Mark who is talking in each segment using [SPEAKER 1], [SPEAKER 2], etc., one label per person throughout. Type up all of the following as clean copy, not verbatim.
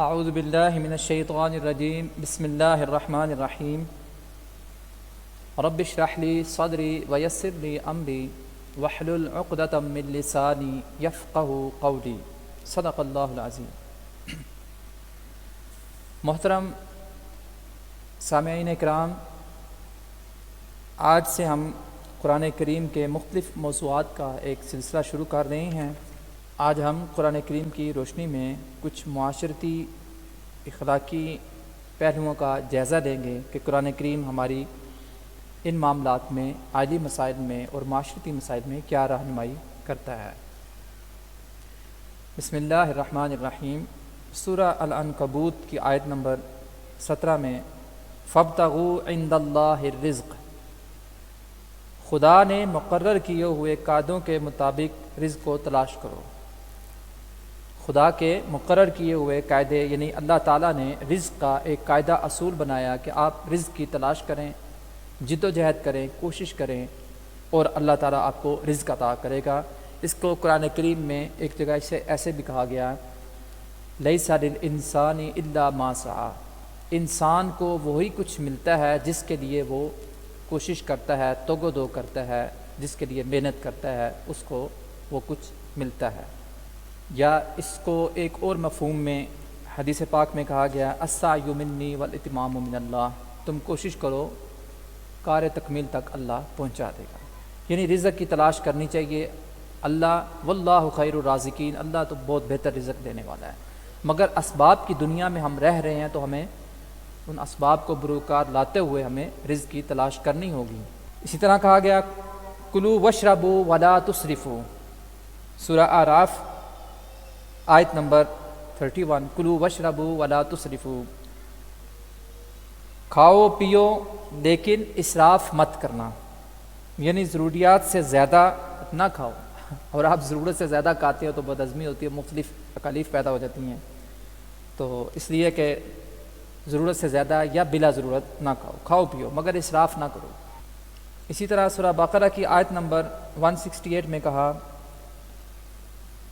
[SPEAKER 1] اعوذ باللہ من الشیطان الرجیم بسم اللہ الرحمن الرحیم رب اشرح لی صدری ویسر لی امری واحلل عقدۃ من لسانی یفقہوا قولی صدق اللہ العظیم۔ محترم سامعین کرام، آج سے ہم قرآن کریم کے مختلف موضوعات کا ایک سلسلہ شروع کر رہے ہیں۔ آج ہم قرآن کریم کی روشنی میں کچھ معاشرتی اخلاقی پہلوؤں کا جائزہ لیں گے کہ قرآن کریم ہماری ان معاملات میں، عائلی مسائل میں اور معاشرتی مسائل میں کیا رہنمائی کرتا ہے۔ بسم اللہ الرحمن الرحیم۔ سورہ العنکبوت کی آیت نمبر 17 میں فَابْتَغُوا عِندَ اللَّهِ الرِّزْقَ، خدا نے مقرر کیے ہوئے قاعدوں کے مطابق رزق کو تلاش کرو۔ خدا کے مقرر کیے ہوئے قاعدے، یعنی اللہ تعالیٰ نے رزق کا ایک قاعدہ اصول بنایا کہ آپ رزق کی تلاش کریں، جد و جہد کریں، کوشش کریں اور اللہ تعالیٰ آپ کو رزق عطا کرے گا۔ اس کو قرآن کریم میں ایک جگہ سے ایسے بھی کہا گیا، لیس للانسان الا ما سعی، انسان کو وہی کچھ ملتا ہے جس کے لیے وہ کوشش کرتا ہے، توگ و دو کرتا ہے، جس کے لیے محنت کرتا ہے، اس کو وہ کچھ ملتا ہے۔ یا اس کو ایک اور مفہوم میں حدیث پاک میں کہا گیا، السعی منی والاتمام من اللہ، تم کوشش کرو، کار تکمیل تک اللہ پہنچا دے گا۔ یعنی رزق کی تلاش کرنی چاہیے۔ اللہ واللہ خیر الرازقین، اللہ تو بہت بہتر رزق دینے والا ہے، مگر اسباب کی دنیا میں ہم رہ رہے ہیں تو ہمیں ان اسباب کو بروکار لاتے ہوئے ہمیں رزق کی تلاش کرنی ہوگی۔ اسی طرح کہا گیا کلوا واشربوا ولا تسرفوا، سورہ اعراف آیت نمبر 31، کلوا واشربوا ولا تسرفوا، کھاؤ پیو لیکن اسراف مت کرنا، یعنی ضروریات سے زیادہ نہ کھاؤ، اور آپ ضرورت سے زیادہ کھاتے ہو تو بدہضمی ہوتی ہے، مختلف تکالیف پیدا ہو جاتی ہیں، تو اس لیے کہ ضرورت سے زیادہ یا بلا ضرورت نہ کھاؤ، کھاؤ پیو مگر اسراف نہ کرو۔ اسی طرح سورہ بقرہ کی آیت نمبر 168 میں کہا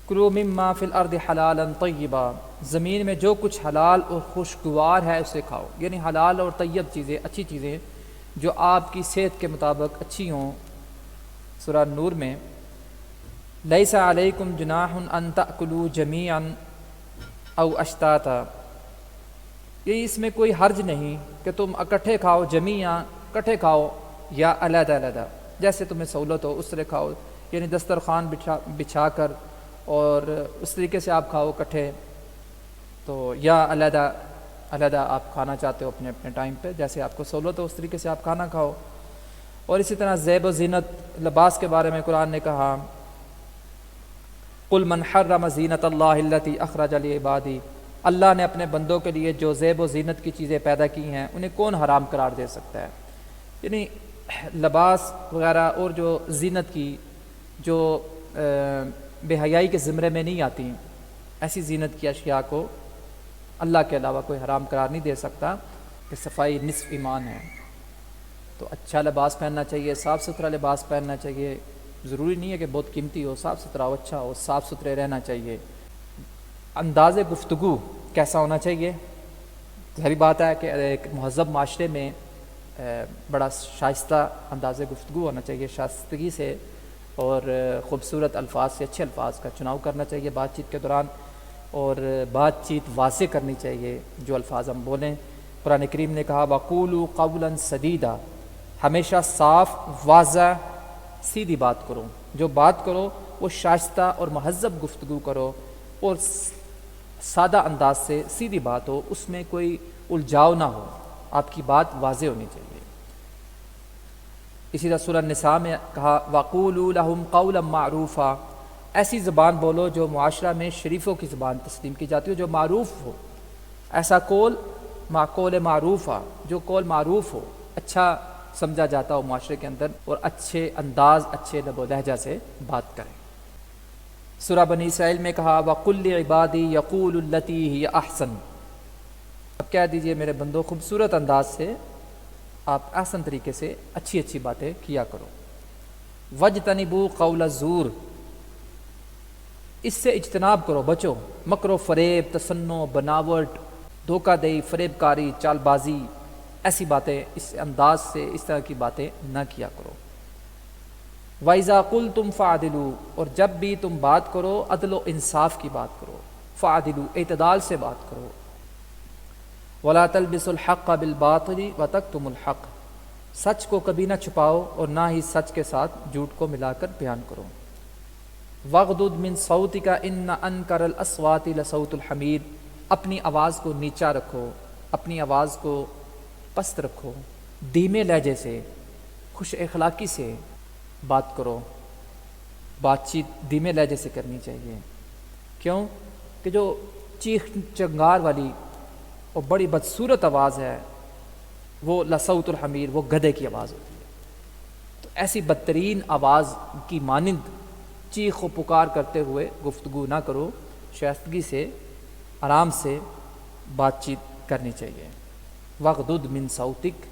[SPEAKER 1] کلوا مما فی الارض حلالا طیبا، زمین میں جو کچھ حلال اور خوشگوار ہے اسے کھاؤ، یعنی حلال اور طیب چیزیں، اچھی چیزیں جو آپ کی صحت کے مطابق اچھی ہوں۔ سورہ نور میں لیس علیکم جناح ان تأکلوا جمیعا او اشتاتا، یہ اس میں کوئی حرج نہیں کہ تم اکٹھے کھاؤ، جمیعا اکٹھے کھاؤ یا علیحدہ علیحدہ، جیسے تمہیں سہولت ہو اس طرح کھاؤ، یعنی دسترخوان بچھا کر اور اس طریقے سے آپ کھاؤ اکٹھے، تو یا علیحدہ علیحدہ آپ کھانا چاہتے ہو اپنے اپنے ٹائم پہ، جیسے آپ کو سہولت ہو اس طریقے سے آپ کھانا کھاؤ۔ اور اسی طرح زیب و زینت، لباس کے بارے میں قرآن نے کہا قل من حرم زینت اللہ التی اخرج لعبادی، اللہ نے اپنے بندوں کے لیے جو زیب و زینت کی چیزیں پیدا کی ہیں انہیں کون حرام قرار دے سکتا ہے؟ یعنی لباس وغیرہ اور جو زینت کی جو بے حیائی کے زمرے میں نہیں آتی، ایسی زینت کی اشیاء کو اللہ کے علاوہ کوئی حرام قرار نہیں دے سکتا، کہ صفائی نصف ایمان ہے۔ تو اچھا لباس پہننا چاہیے، صاف ستھرا لباس پہننا چاہیے، ضروری نہیں ہے کہ بہت قیمتی ہو، صاف ستھرا ہو، اچھا ہو، صاف ستھرے رہنا چاہیے۔ انداز گفتگو کیسا ہونا چاہیے؟ ظاہری بات ہے کہ ایک مہذب معاشرے میں بڑا شائستہ انداز گفتگو ہونا چاہیے، شائستگی سے اور خوبصورت الفاظ سے، اچھے الفاظ کا چناؤ کرنا چاہیے بات چیت کے دوران، اور بات چیت واضح کرنی چاہیے جو الفاظ ہم بولیں۔ قرآن کریم نے کہا وَقُولُوا قَوْلًا سَدِيدًا، ہمیشہ صاف واضح سیدھی بات کرو، جو بات کرو وہ شائستہ اور مہذب گفتگو کرو، اور سادہ انداز سے سیدھی بات ہو، اس میں کوئی الجھاؤ نہ ہو، آپ کی بات واضح ہونی چاہیے۔ اسی طرح سورہ النساء میں کہا وَقُولُوا لَهُمْ قَوْلًا مَعْرُوفًا، ایسی زبان بولو جو معاشرہ میں شریفوں کی زبان تسلیم کی جاتی ہو، جو معروف ہو، ایسا قول قول معروف جو قول معروف ہو، اچھا سمجھا جاتا ہو معاشرے کے اندر، اور اچھے انداز، اچھے لب و لہجہ سے بات کریں۔ سورہ بنی اسرائیل میں کہا وَقُلْ لِعِبَادِي يَقُولُوا الَّتِي هِيَ أَحْسَنُ، اب کہہ دیجئے میرے بندو خوبصورت انداز سے آپ احسن طریقے سے اچھی اچھی باتیں کیا کرو۔ وَاجْتَنِبُوا قَوْلَ الزُّورِ، اس سے اجتناب کرو، بچو، مکر و فریب، تصنع، بناوٹ، دھوکہ دہی، فریب کاری، چال بازی، ایسی باتیں، اس انداز سے اس طرح کی باتیں نہ کیا کرو۔ وَإِذَا قُلْتُمْ فَعْدِلُوا، اور جب بھی تم بات کرو عدل و انصاف کی بات کرو، فَعْدِلُوا، اعتدال سے بات کرو۔ وَلَا تَلْبِسُوا الْحَقَّ بِالْبَاطِلِ وَتَكْتُمُوا الْحَقَّ، سچ کو کبھی نہ چھپاؤ اور نہ ہی سچ کے ساتھ جھوٹ کو ملا کر بیان کرو۔ وَاغْضُضْ مِنْ صَوْتِكَ إِنَّ أَنْكَرَ الْأَصْوَاتِ لَصَوْتُ الْحَمِيرِ، اپنی آواز کو نیچا رکھو، اپنی آواز کو پست رکھو، دھیمے لہجے سے، خوش اخلاقی سے بات کرو۔ بات چیت دھیمے لہجے سے کرنی چاہیے، کیوں کہ جو چیخ چنگار والی اور بڑی بدصورت آواز ہے وہ لصوت الحمیر، وہ گدھے کی آواز ہوتی ہے۔ تو ایسی بدترین آواز کی مانند چیخ و پکار کرتے ہوئے گفتگو نہ کرو، شائستگی سے، آرام سے بات چیت کرنی چاہیے۔ وَاغْضُضْ مِنْ صَوْتِكَ،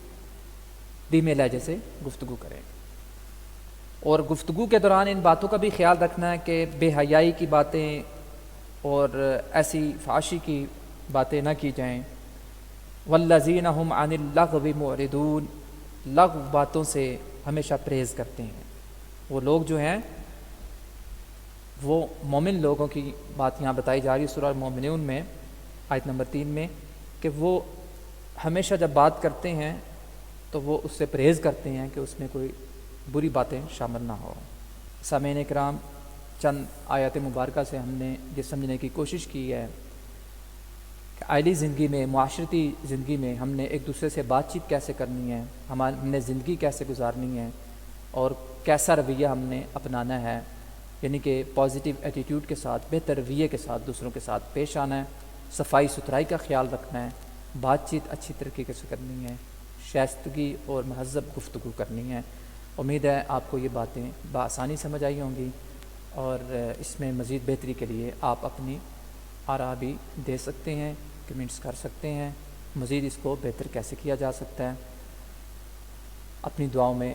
[SPEAKER 1] دھیمے لہجے سے گفتگو کریں۔ اور گفتگو کے دوران ان باتوں کا بھی خیال رکھنا ہے کہ بے حیائی کی باتیں اور ایسی فحاشی کی باتیں نہ کی جائیں۔ وَالَّذِينَ هُمْ عَنِ اللَّغْوِ مُعْرِضُونَ، لغو باتوں سے ہمیشہ پرہیز کرتے ہیں۔ وہ لوگ جو ہیں، وہ مومن لوگوں کی بات یہاں بتائی جا رہی ہے سورہ المومنون میں آیت نمبر 3 میں، کہ وہ ہمیشہ جب بات کرتے ہیں تو وہ اس سے پرہیز کرتے ہیں کہ اس میں کوئی بری باتیں شامل نہ ہو۔ سامعین اکرام، چند آیات مبارکہ سے ہم نے یہ سمجھنے کی کوشش کی ہے کہ آئلی زندگی میں، معاشرتی زندگی میں ہم نے ایک دوسرے سے بات چیت کیسے کرنی ہے، ہم نے زندگی کیسے گزارنی ہے، اور کیسا رویہ ہم نے اپنانا ہے، یعنی کہ پازیٹیو ایٹیٹیوڈ کے ساتھ، بہتر رویے کے ساتھ دوسروں کے ساتھ پیش آنا ہے، صفائی ستھرائی کا خیال رکھنا ہے، بات چیت اچھی طریقے سے کرنی ہے، شائستگی اور مہذب گفتگو کرنی ہے۔ امید ہے آپ کو یہ باتیں بآسانی سمجھ آئی ہوں گی، اور اس میں مزید بہتری کے لیے آپ اپنی آراء بھی دے سکتے ہیں، کمنٹس کر سکتے ہیں، مزید اس کو بہتر کیسے کیا جا سکتا ہے۔ اپنی دعاؤں میں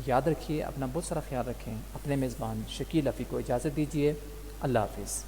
[SPEAKER 1] یاد رکھیے، اپنا بہت سارا خیال رکھیں۔ اپنے میزبان شکیل لفی کو اجازت دیجیے، اللہ حافظ۔